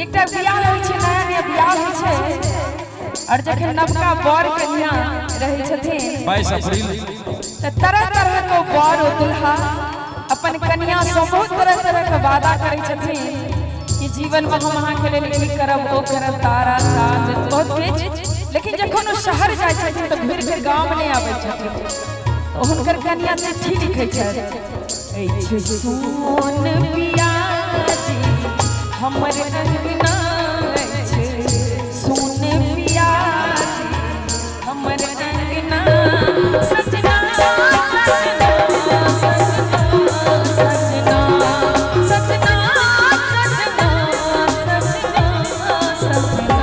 एकटा बियाह होइ छै, नया नया बियाह होइ छै और जखन नवका बर कन्या रहै छथिन 22 अप्रैल त तरह तरह के बर और दुल्हा अपन कन्या से बहुत तरह तरह के वादा करै छथिन कि जीवन में हम अहाँ के लेल ई करब ओ करब, तारा चांद बहुत कुछ। लेकिन जखन वो शहर जाय छथिन त घुर के गांव नहीं आबै छथिन तो हुनकर कन्या चिट्ठी लिखै छै, ऐ सोन पिया जी हमर अंगना छै, सोन पिया जी हमर अंगना सजना सजना सजना सजना सजना सजना सजना।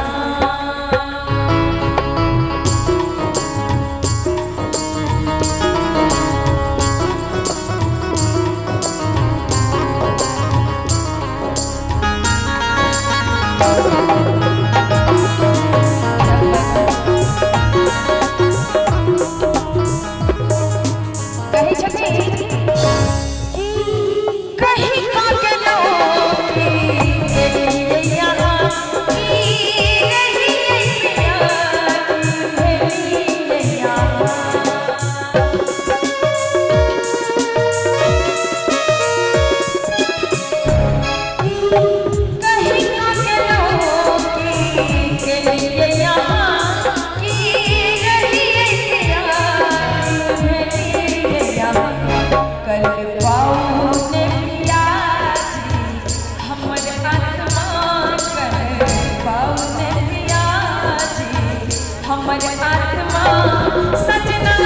हमर आत्मा सजना